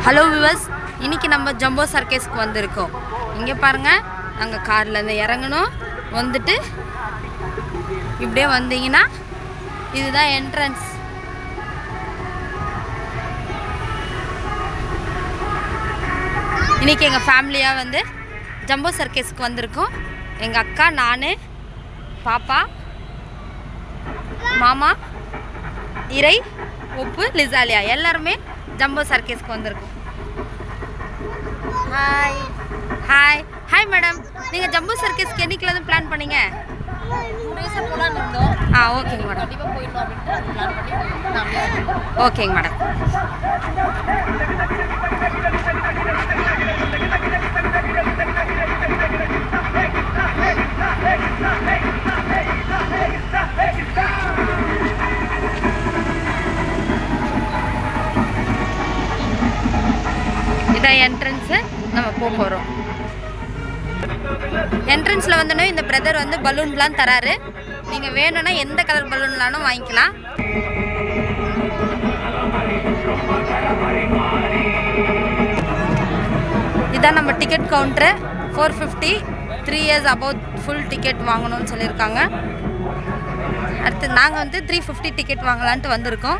Hello viewers, இன்றைக்கி நம்ம jumbo சர்க்கஸ்க்கு வந்திருக்கோம். இங்கே பாருங்கள், நாங்கள் கார்லேருந்து இறங்கணும். வந்துட்டு இப்படியே வந்தீங்கன்னா இதுதான் என்ட்ரன்ஸ். இன்றைக்கி எங்கள் ஃபேமிலியாக வந்து ஜம்போ சர்க்கஸ்க்கு வந்திருக்கோம். எங்கள் அக்கா, நான், பாப்பா, மாமா, இறை, உப்பு, லிசாலியா எல்லாருமே ஜம்போ சர்க்கஸ்க்கு வந்திருக்கோம். ஹாய் ஹாய் ஹாய் மேடம், நீங்கள் ஜம்போ சர்க்கஸ்க்கு என்னைக்குலேருந்து பிளான் பண்ணீங்க? ஓகேங்க மேடம். ஓகேங்க மேடம். இதான் என்ட்ரன்ஸு. நம்ம போக போகிறோம். என்ட்ரன்ஸில் வந்தோன்னே இந்த பிரதர் வந்து பலூன்லாம் தராரு. நீங்கள் வேணும்னா எந்த கலர் பலூன்லானும் வாங்கிக்கலாம். இதான் நம்ம ticket counter. 450, 3 years about full ticket வாங்கணும்னு சொல்லியிருக்காங்க. அடுத்து நாங்கள் வந்து 350 டிக்கெட் வாங்கலான்ட்டு வந்திருக்கோம்.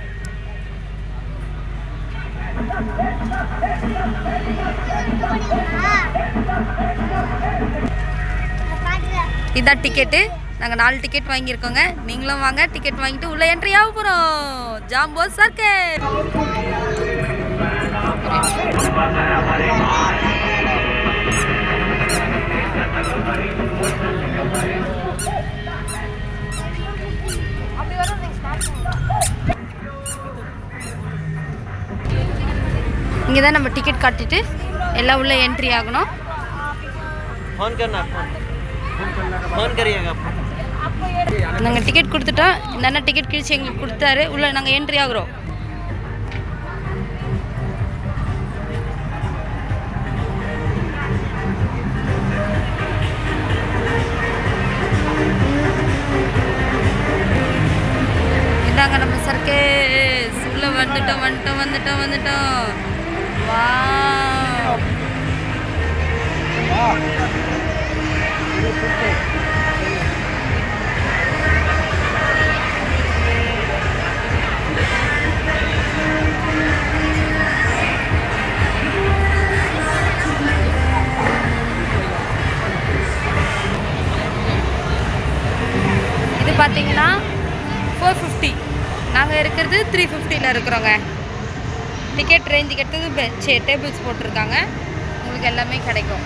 இதான் டிக்கெட்டு. நாங்கள் 4 டிக்கெட் வாங்கியிருக்கோங்க. நீங்களும் வாங்க, டிக்கெட் வாங்கிட்டு உள்ளே என்ட்ரி ஆக போகிறோம். Jumbo circus. இங்கே தான் நம்ம டிக்கெட் காட்டிட்டு எல்லாம் உள்ளே என்ட்ரி ஆகணும். நாங்கள் டிக்கெட் கொடுத்துட்டோம். இந்த அண்ணா டிக்கெட் கிழிச்சு எங்களுக்கு கொடுத்தாரு. உள்ளே நாங்கள் என்ட்ரி ஆகுறோம். இதாங்க நம்ம சர்க்கஸ். உள்ளே வந்துட்டோம். வாவ். இது பார்த்தீங்கன்னா 450. நாங்கள் இருக்கிறது 350ல் இருக்கிறோங்க. டிக்கெட் ரேஞ்சுக்கு எடுத்தது டேபிள்ஸ் போட்டிருக்காங்க. உங்களுக்கு எல்லாமே கிடைக்கும்.